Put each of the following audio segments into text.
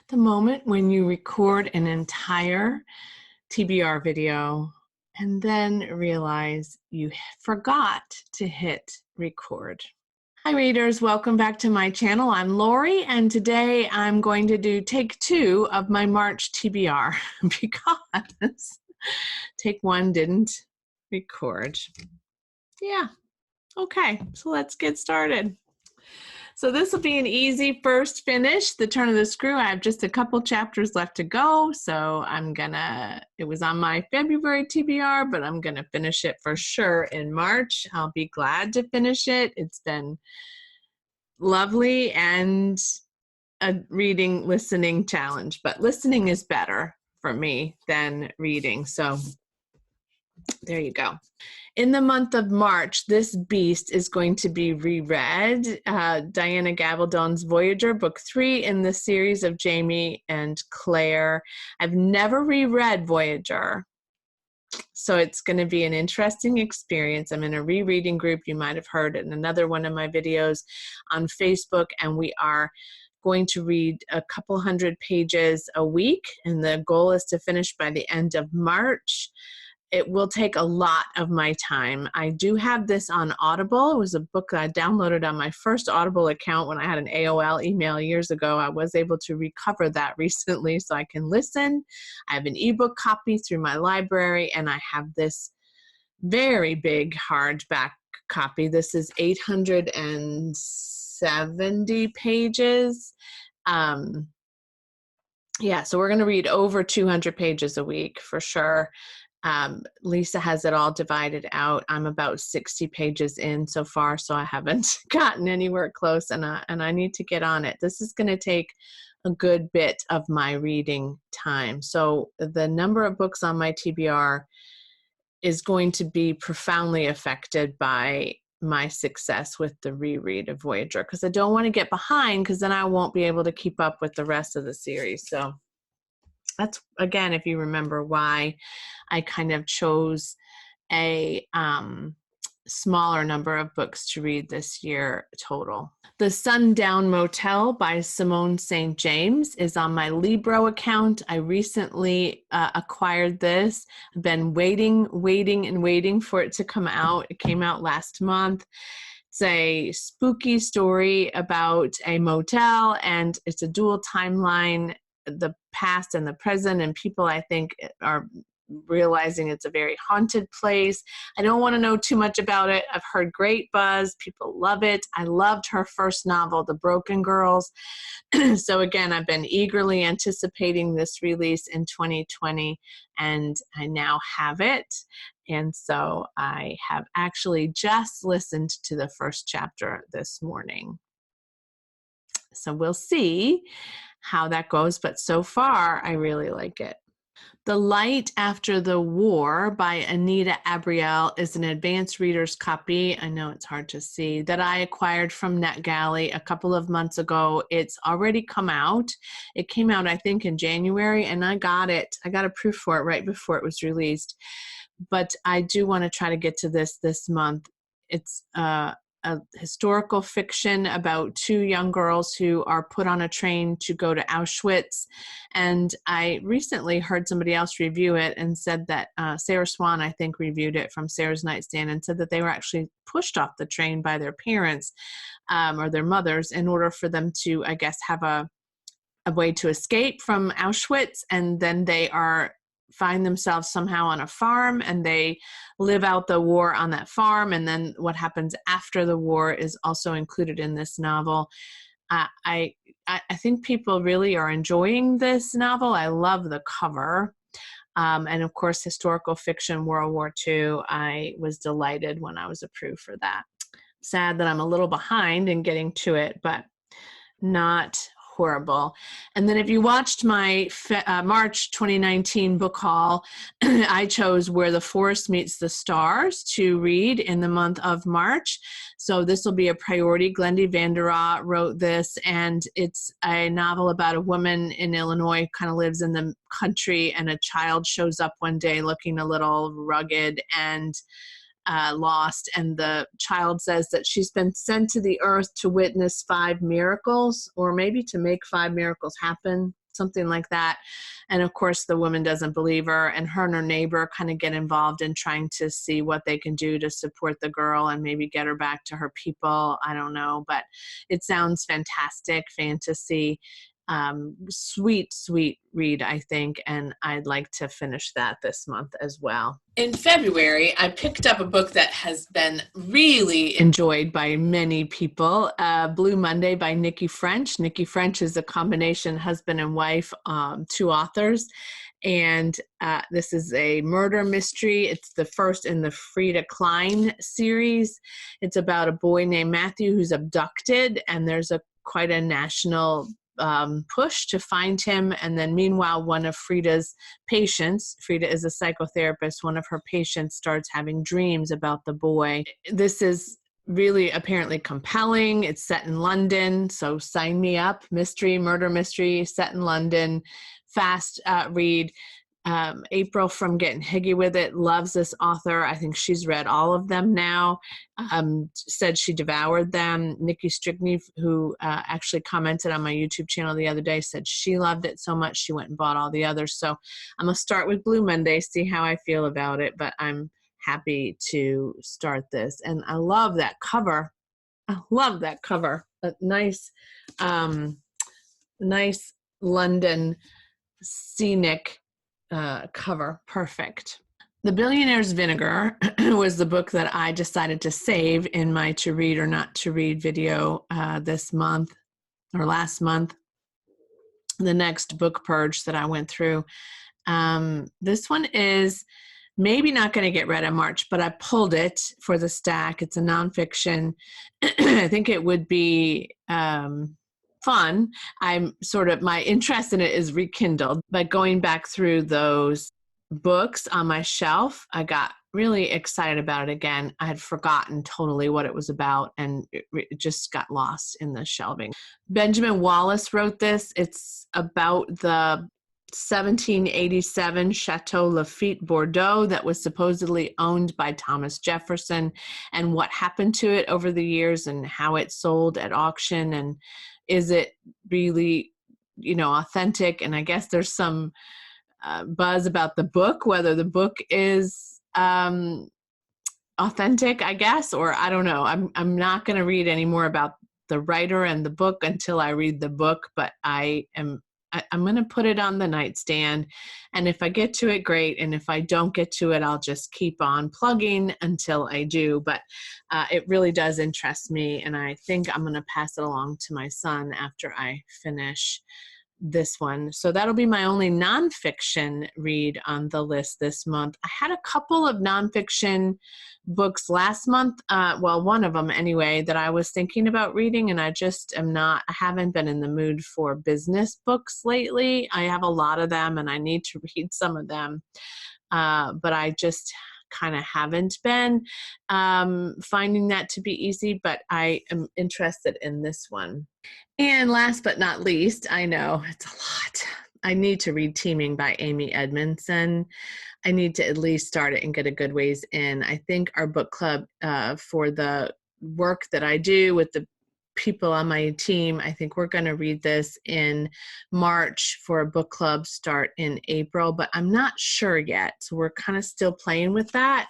The moment when you record an entire TBR video and then realize you forgot to hit record. Hi readers, welcome back to my channel. I'm Lori, and today I'm going to do take 2 of my March TBR because take 1 didn't record. Yeah, okay, so let's get started. So this will be an easy first finish, The Turn of the Screw. I have just a couple chapters left to go, so it was on my February TBR, but I'm gonna finish it for sure in March. I'll be glad to finish it. It's been lovely and a listening challenge, but listening is better for me than reading, so there you go. In the month of March, this beast is going to be reread. Diana Gabaldon's Voyager, book 3 in the series of Jamie and Claire. I've never reread Voyager, so it's going to be an interesting experience. I'm in a rereading group. You might have heard it in another one of my videos on Facebook, and we are going to read a couple hundred pages a week, and the goal is to finish by the end of March. It will take a lot of my time. I do have this on Audible. It was a book that I downloaded on my first Audible account when I had an AOL email years ago. I was able to recover that recently so I can listen. I have an ebook copy through my library, and I have this very big hardback copy. This is 870 pages. Yeah, so we're going to read over 200 pages a week for sure. Lisa has it all divided out. I'm about 60 pages in so far, so I haven't gotten anywhere close, and I need to get on it. This is going to take a good bit of my reading time. So the number of books on my TBR is going to be profoundly affected by my success with the reread of Voyager, because I don't want to get behind, because then I won't be able to keep up with the rest of the series. So that's, again, if you remember why I kind of chose a smaller number of books to read this year total. The Sundown Motel by Simone St. James is on my Libro account. I recently acquired this. I've been waiting for it to come out. It came out last month. It's a spooky story about a motel, and it's a dual timeline, the past and the present, and people, I think, are realizing it's a very haunted place. I don't want to know too much about it. I've heard great buzz. People love it. I loved her first novel, The Broken Girls. So again, I've been eagerly anticipating this release in 2020, and I now have it. And so I have actually just listened to the first chapter this morning. So we'll see how that goes, but so far I really like it. The Light After the War by Anita Abriel is an advanced reader's copy. I know it's hard to see, that I acquired from NetGalley a couple of months ago. It's already come out. It came out, I think, in January, and I got it. I got a proof for it right before it was released. But I do want to try to get to this month. It's a historical fiction about 2 young girls who are put on a train to go to Auschwitz. And I recently heard somebody else review it and said that Sarah Swan, I think, reviewed it from Sarah's Nightstand, and said that they were actually pushed off the train by their parents or their mothers in order for them to, I guess, have a way to escape from Auschwitz. And then they find themselves somehow on a farm, and they live out the war on that farm, and then what happens after the war is also included in this novel. I think people really are enjoying this novel. I love the cover, and of course, historical fiction, World War II. I was delighted when I was approved for that. Sad that I'm a little behind in getting to it, but not horrible. And then if you watched my March 2019 book haul, I chose Where the Forest Meets the Stars to read in the month of March. So this will be a priority. Glendy Vanderaa wrote this, and it's a novel about a woman in Illinois, kind of lives in the country, and a child shows up one day looking a little rugged and lost, and the child says that she's been sent to the earth to witness 5 miracles, or maybe to make 5 miracles happen. something like that. And of course, the woman doesn't believe her, and her neighbor kind of get involved in trying to see what they can do to support the girl and maybe get her back to her people. I don't know, but it sounds fantastic, fantasy. Sweet, sweet read, I think, and I'd like to finish that this month as well. In February, I picked up a book that has been really enjoyed by many people, Blue Monday by Nikki French. Nikki French is a combination husband and wife, two authors, and this is a murder mystery. It's the first in the Frida Klein series. It's about a boy named Matthew who's abducted, and there's quite a national push to find him. And then meanwhile, one of Frida's patients, Frida is a psychotherapist, one of her patients starts having dreams about the boy. This is really apparently compelling. It's set in London, so sign me up. Murder mystery, set in London, fast read. April from Getting Higgy With It loves this author. I think she's read all of them now. Said she devoured them. Nikki Strickney, who actually commented on my YouTube channel the other day, said she loved it so much she went and bought all the others. So I'm going to start with Blue Monday, see how I feel about it, but I'm happy to start this. And I love that cover. I love that cover. A nice London scenic cover. Perfect. The Billionaire's Vinegar was the book that I decided to save in my to read or not to read video this month or last month. The next book purge that I went through. This one is maybe not going to get read in March, but I pulled it for the stack. It's a nonfiction. I think it would be fun. My interest in it is rekindled, but going back through those books on my shelf, I got really excited about it again. I had forgotten totally what it was about, and it just got lost in the shelving. Benjamin Wallace wrote this. It's about the 1787 Chateau Lafite Bordeaux that was supposedly owned by Thomas Jefferson, and what happened to it over the years and how it sold at auction, and is it really, authentic? And I guess there's some buzz about the book, whether the book is authentic, I guess, or I don't know. I'm not going to read any more about the writer and the book until I read the book, but I'm going to put it on the nightstand, and if I get to it, great, and if I don't get to it, I'll just keep on plugging until I do. But it really does interest me, and I think I'm going to pass it along to my son after I finish this one. So that'll be my only nonfiction read on the list this month. I had a couple of nonfiction books last month, one of them anyway, that I was thinking about reading, and I haven't been in the mood for business books lately. I have a lot of them and I need to read some of them, but I just kind of haven't been finding that to be easy, but I am interested in this one. And last but not least, I know it's a lot, I need to read Teaming by Amy Edmondson. I need to at least start it and get a good ways in. I think our book club for the work that I do with the people on my team, I think we're going to read this in March for a book club start in April, but I'm not sure yet. So we're kind of still playing with that.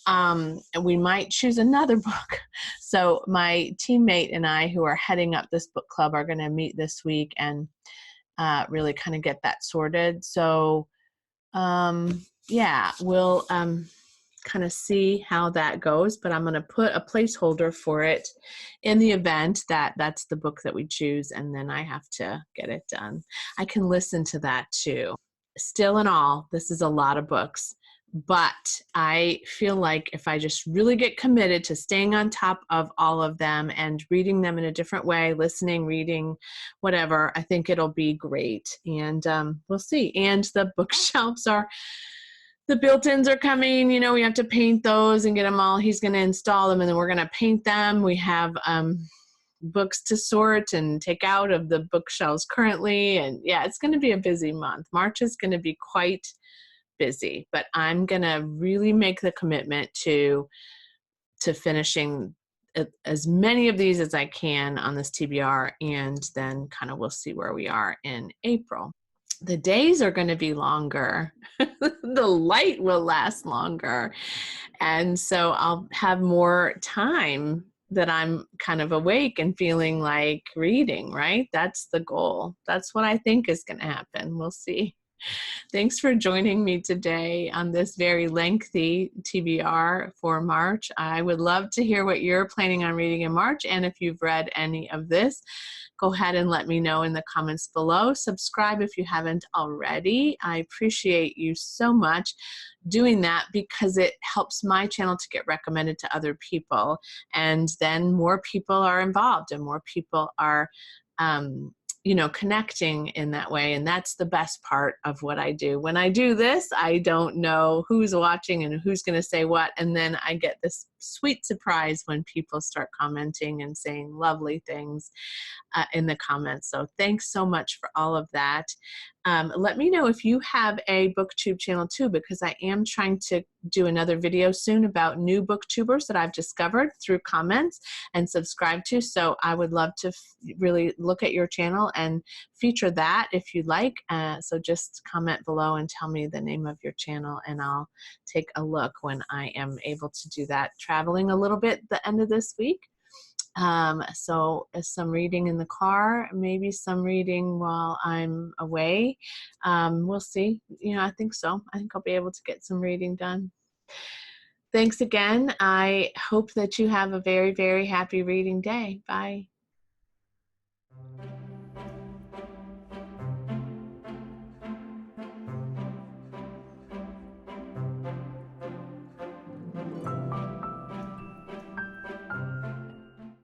And we might choose another book. So my teammate and I, who are heading up this book club, are going to meet this week and really kind of get that sorted. So we'll kind of see how that goes, but I'm going to put a placeholder for it in the event that that's the book that we choose, and then I have to get it done. I can listen to that too. Still in all, this is a lot of books, but I feel like if I just really get committed to staying on top of all of them and reading them in a different way, listening, reading, whatever, I think it'll be great. And we'll see. And the bookshelves the built-ins are coming. We have to paint those and get them all. He's going to install them, and then we're going to paint them. We have books to sort and take out of the bookshelves currently. And yeah, it's going to be a busy month. March is going to be quite busy, but I'm going to really make the commitment to finishing as many of these as I can on this TBR, and then kind of we'll see where we are in April. The days are going to be longer. The light will last longer. And so I'll have more time that I'm kind of awake and feeling like reading, right? That's the goal. That's what I think is going to happen. We'll see. Thanks for joining me today on this very lengthy TBR for March. I would love to hear what you're planning on reading in March, and if you've read any of this, go ahead and let me know in the comments below. Subscribe if you haven't already. I appreciate you so much doing that because it helps my channel to get recommended to other people, and then more people are involved and more people are connecting in that way. And that's the best part of what I do. When I do this, I don't know who's watching and who's going to say what. And then I get this sweet surprise when people start commenting and saying lovely things in the comments. So thanks so much for all of that. Let me know if you have a BookTube channel too, because I am trying to do another video soon about new BookTubers that I've discovered through comments and subscribe to. So I would love to really look at your channel and feature that if you'd like. So just comment below and tell me the name of your channel, and I'll take a look when I am able to do that. Traveling a little bit the end of this week. So some reading in the car, maybe some reading while I'm away. We'll see. I think so. I think I'll be able to get some reading done. Thanks again. I hope that you have a very, very happy reading day. Bye.